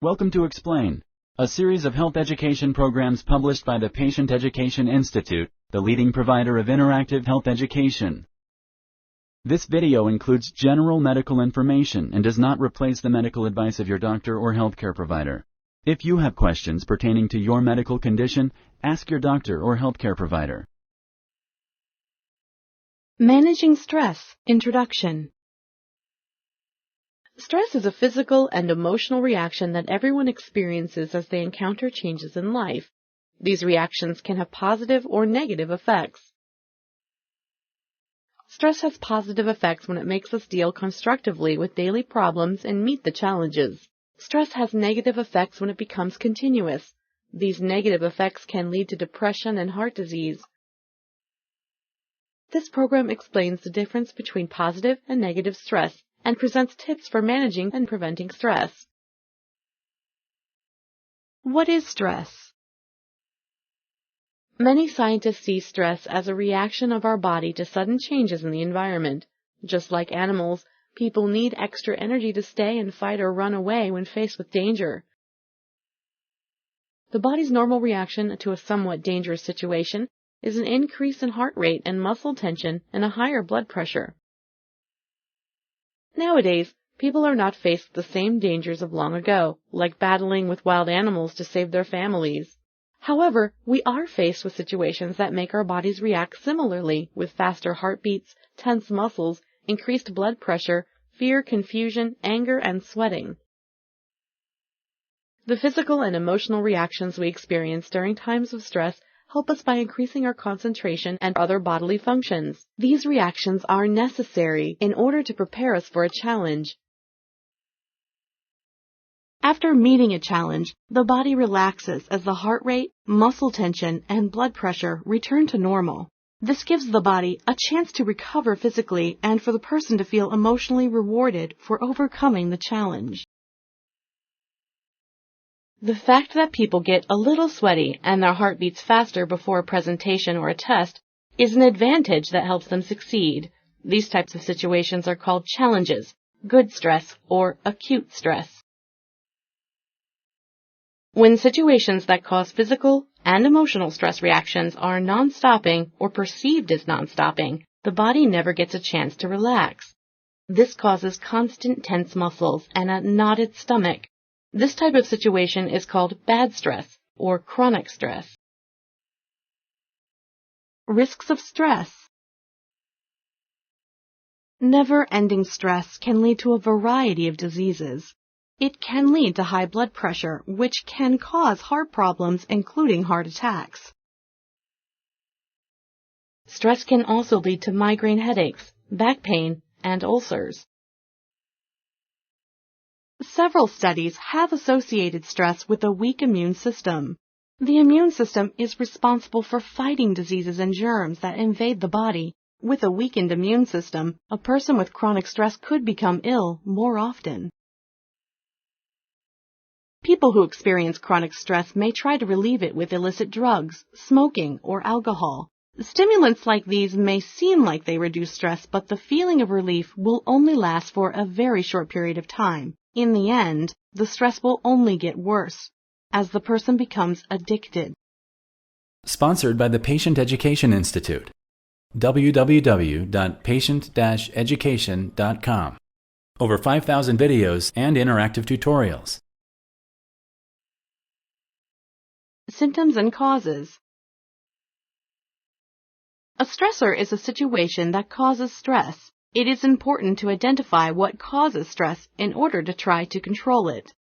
Welcome to Explain, a series of health education programs published by the Patient Education Institute, the leading provider of interactive health education. This video includes general medical information and does not replace the medical advice of your doctor or healthcare provider. If you have questions pertaining to your medical condition, ask your doctor or healthcare provider. Managing stress. Introduction. Stress is a physical and emotional reaction that everyone experiences as they encounter changes in life. These reactions can have positive or negative effects. Stress has positive effects when it makes us deal constructively with daily problems and meet the challenges. Stress has negative effects when it becomes continuous. These negative effects can lead to depression and heart disease. This program explains the difference between positive and negative stress and presents tips for managing and preventing stress. What is stress? Many scientists see stress as a reaction of our body to sudden changes in the environment. Just like animals, people need extra energy to stay and fight or run away when faced with danger. The body's normal reaction to a somewhat dangerous situation is an increase in heart rate and muscle tension and a higher blood pressure. Nowadays, people are not faced with the same dangers of long ago, like battling with wild animals to save their families. However, we are faced with situations that make our bodies react similarly, with faster heartbeats, tense muscles, increased blood pressure, fear, confusion, anger, and sweating. The physical and emotional reactions we experience during times of stress help us by increasing our concentration and other bodily functions. These reactions are necessary in order to prepare us for a challenge. After meeting a challenge, the body relaxes as the heart rate, muscle tension, and blood pressure return to normal. This gives the body a chance to recover physically and for the person to feel emotionally rewarded for overcoming the challenge. The fact that people get a little sweaty and their heart beats faster before a presentation or a test is an advantage that helps them succeed. These types of situations are called challenges, good stress, or acute stress. When situations that cause physical and emotional stress reactions are non-stopping or perceived as non-stopping, the body never gets a chance to relax. This causes constant tense muscles and a knotted stomach. This type of situation is called bad stress or chronic stress. Risks of stress. Never-ending stress can lead to a variety of diseases. It can lead to high blood pressure, which can cause heart problems, including heart attacks. Stress can also lead to migraine headaches, back pain, and ulcers. Several studies have associated stress with a weak immune system. The immune system is responsible for fighting diseases and germs that invade the body. With a weakened immune system, a person with chronic stress could become ill more often. People who experience chronic stress may try to relieve it with illicit drugs, smoking, or alcohol. Stimulants like these may seem like they reduce stress, but the feeling of relief will only last for a very short period of time. In the end, the stress will only get worse as the person becomes addicted. Sponsored by the Patient Education Institute. www.patient-education.com. Over 5,000 videos and interactive tutorials. Symptoms and causes. A stressor is a situation that causes stress. It is important to identify what causes stress in order to try to control it.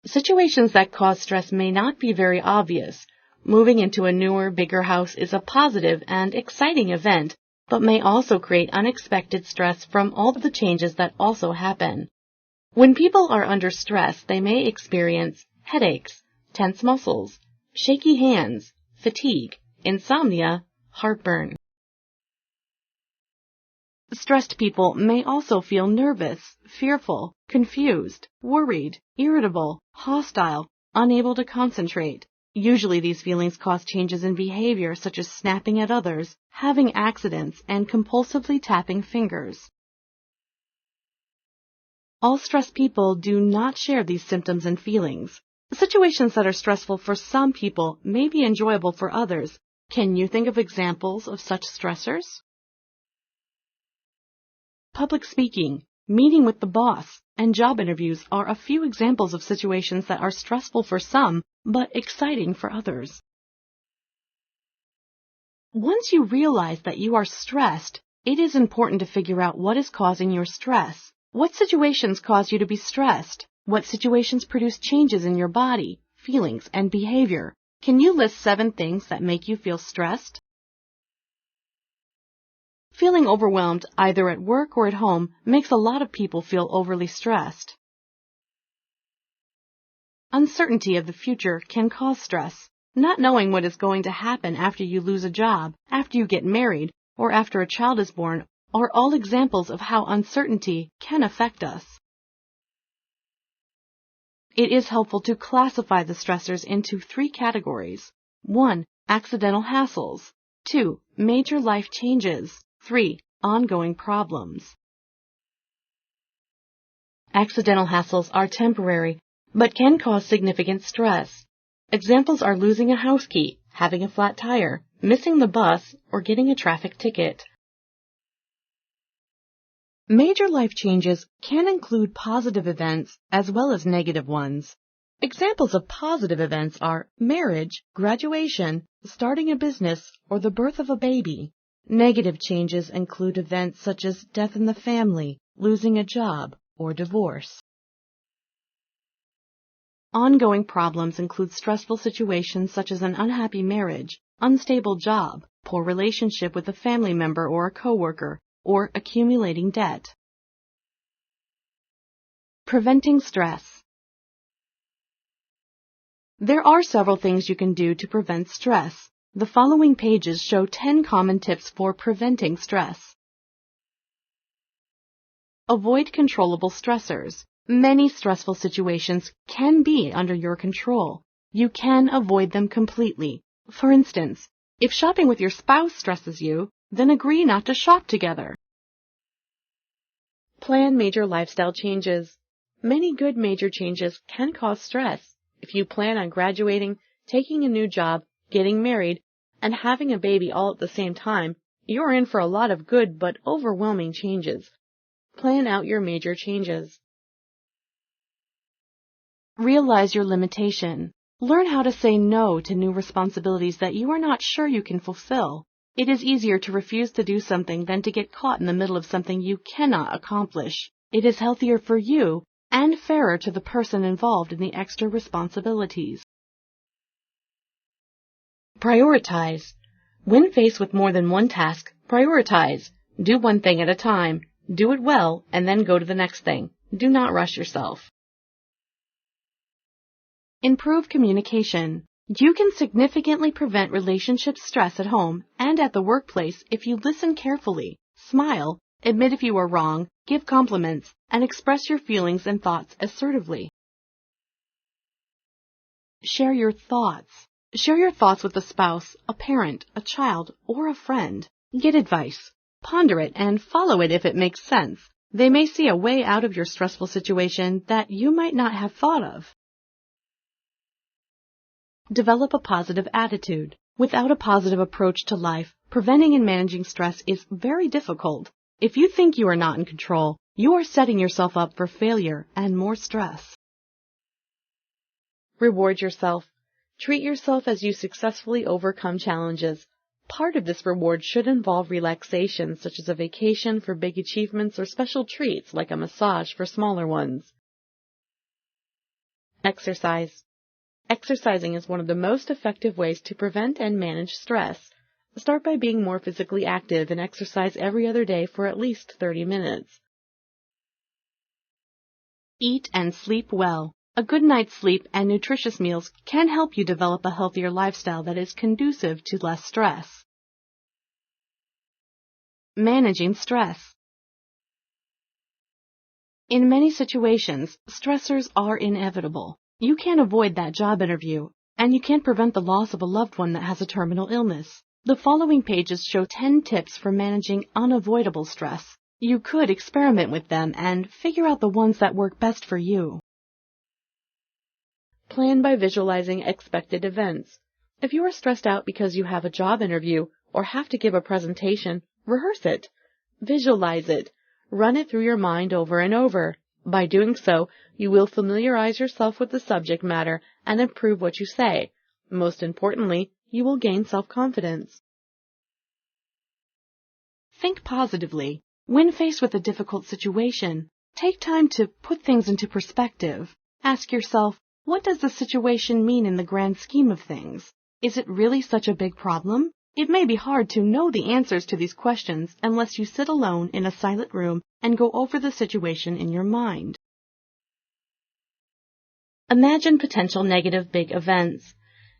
Situations that cause stress may not be very obvious. Moving into a newer, bigger house is a positive and exciting event, but may also create unexpected stress from all the changes that also happen. When people are under stress, they may experience headaches, tense muscles, shaky hands, fatigue, insomnia, heartburn. Stressed people may also feel nervous, fearful, confused, worried, irritable, hostile, unable to concentrate. Usually these feelings cause changes in behavior such as snapping at others, having accidents, and compulsively tapping fingers. All stressed people do not share these symptoms and feelings. Situations that are stressful for some people may be enjoyable for others. Can you think of examples of such stressors? Public speaking, meeting with the boss, and job interviews are a few examples of situations that are stressful for some, but exciting for others. Once you realize that you are stressed, it is important to figure out what is causing your stress. What situations cause you to be stressed? What situations produce changes in your body, feelings, and behavior? Can you list 7 things that make you feel stressed? Feeling overwhelmed either at work or at home makes a lot of people feel overly stressed. Uncertainty of the future can cause stress. Not knowing what is going to happen after you lose a job, after you get married, or after a child is born are all examples of how uncertainty can affect us. It is helpful to classify the stressors into 3 categories. 1. Accidental hassles. 2. Major life changes. 3. Ongoing problems. Accidental hassles are temporary, but can cause significant stress. Examples are losing a house key, having a flat tire, missing the bus, or getting a traffic ticket. Major life changes can include positive events as well as negative ones. Examples of positive events are marriage, graduation, starting a business, or the birth of a baby. Negative changes include events such as death in the family, losing a job, or divorce. Ongoing problems include stressful situations such as an unhappy marriage, unstable job, poor relationship with a family member or a coworker, or accumulating debt. Preventing stress. There are several things you can do to prevent stress. The following pages show 10 common tips for preventing stress. Avoid controllable stressors. Many stressful situations can be under your control. You can avoid them completely. For instance, if shopping with your spouse stresses you, then agree not to shop together. Plan major lifestyle changes. Many good major changes can cause stress. If you plan on graduating, taking a new job, getting married, and having a baby all at the same time, you're in for a lot of good but overwhelming changes. Plan out your major changes. Realize your limitation. Learn how to say no to new responsibilities that you are not sure you can fulfill. It is easier to refuse to do something than to get caught in the middle of something you cannot accomplish. It is healthier for you and fairer to the person involved in the extra responsibilities. Prioritize. When faced with more than one task, prioritize. Do one thing at a time. Do it well, and then go to the next thing. Do not rush yourself. Improve communication. You can significantly prevent relationship stress at home and at the workplace if you listen carefully, smile, admit if you are wrong, give compliments, and express your feelings and thoughts assertively. Share your thoughts. Share your thoughts with a spouse, a parent, a child, or a friend. Get advice. Ponder it and follow it if it makes sense. They may see a way out of your stressful situation that you might not have thought of. Develop a positive attitude. Without a positive approach to life, preventing and managing stress is very difficult. If you think you are not in control, you are setting yourself up for failure and more stress. Reward yourself. Treat yourself as you successfully overcome challenges. Part of this reward should involve relaxation, such as a vacation for big achievements or special treats like a massage for smaller ones. Exercise. Exercising is one of the most effective ways to prevent and manage stress. Start by being more physically active and exercise every other day for at least 30 minutes. Eat and sleep well. A good night's sleep and nutritious meals can help you develop a healthier lifestyle that is conducive to less stress. Managing stress. In many situations, stressors are inevitable. You can't avoid that job interview, and you can't prevent the loss of a loved one that has a terminal illness. The following pages show 10 tips for managing unavoidable stress. You could experiment with them and figure out the ones that work best for you. Plan by visualizing expected events. If you are stressed out because you have a job interview or have to give a presentation, rehearse it. Visualize it. Run it through your mind over and over. By doing so, you will familiarize yourself with the subject matter and improve what you say. Most importantly, you will gain self-confidence. Think positively. When faced with a difficult situation, take time to put things into perspective. Ask yourself, what does the situation mean in the grand scheme of things? Is it really such a big problem? It may be hard to know the answers to these questions unless you sit alone in a silent room and go over the situation in your mind. Imagine potential negative big events.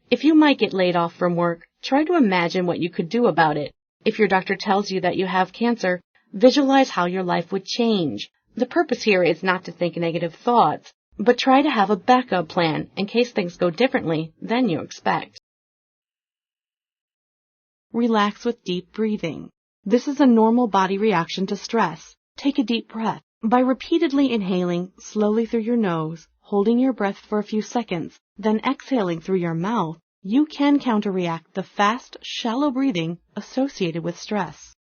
If you might get laid off from work, try to imagine what you could do about it. If your doctor tells you that you have cancer, visualize how your life would change. The purpose here is not to think negative thoughts, but try to have a backup plan in case things go differently than you expect. Relax with deep breathing. This is a normal body reaction to stress. Take a deep breath. By repeatedly inhaling slowly through your nose, holding your breath for a few seconds, then exhaling through your mouth, you can counteract the fast, shallow breathing associated with stress.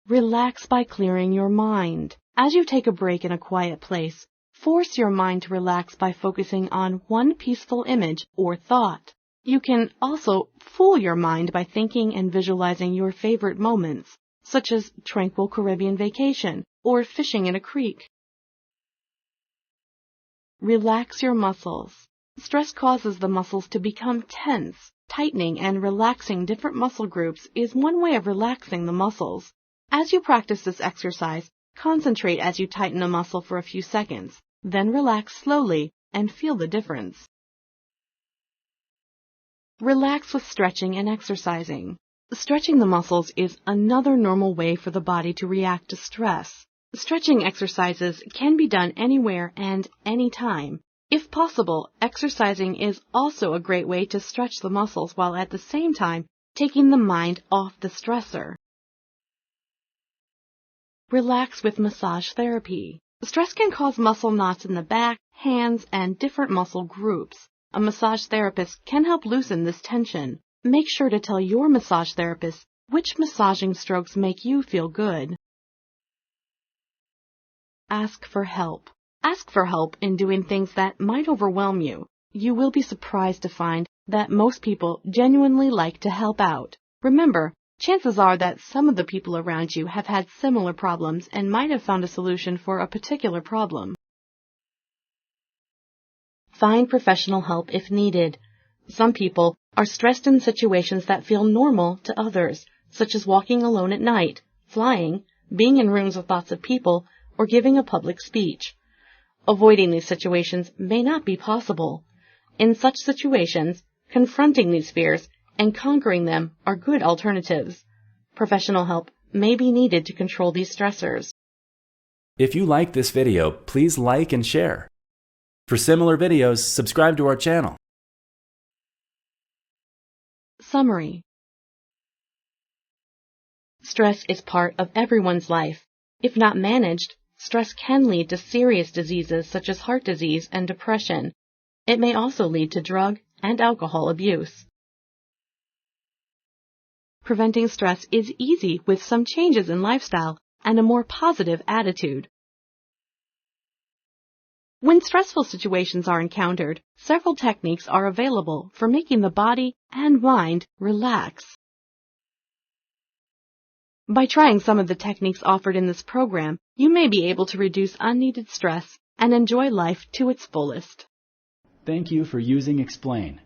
Relax by clearing your mind. As you take a break in a quiet place, force your mind to relax by focusing on one peaceful image or thought. You can also fool your mind by thinking and visualizing your favorite moments, such as tranquil Caribbean vacation or fishing in a creek. Relax your muscles. Stress causes the muscles to become tense. Tightening and relaxing different muscle groups is one way of relaxing the muscles. As you practice this exercise, concentrate as you tighten a muscle for a few seconds, then relax slowly and feel the difference. Relax with stretching and exercising. Stretching the muscles is another normal way for the body to react to stress. Stretching exercises can be done anywhere and anytime. If possible, exercising is also a great way to stretch the muscles while at the same time taking the mind off the stressor. Relax with massage therapy. Stress can cause muscle knots in the back, hands, and different muscle groups. A massage therapist can help loosen this tension. Make sure to tell your massage therapist which massaging strokes make you feel good. Ask for help. Ask for help in doing things that might overwhelm you. You will be surprised to find that most people genuinely like to help out. Remember, chances are that some of the people around you have had similar problems and might have found a solution for a particular problem. Find professional help if needed. Some people are stressed in situations that feel normal to others, such as walking alone at night, flying, being in rooms with lots of people, or giving a public speech. Avoiding these situations may not be possible. In such situations, confronting these fears and conquering them are good alternatives. Professional help may be needed to control these stressors. If you like this video, please like and share. For similar videos, subscribe to our channel. Summary. Stress is part of everyone's life. If not managed, stress can lead to serious diseases such as heart disease and depression. It may also lead to drug and alcohol abuse. Preventing stress is easy with some changes in lifestyle and a more positive attitude. When stressful situations are encountered, several techniques are available for making the body and mind relax. By trying some of the techniques offered in this program, you may be able to reduce unneeded stress and enjoy life to its fullest. Thank you for using Explain.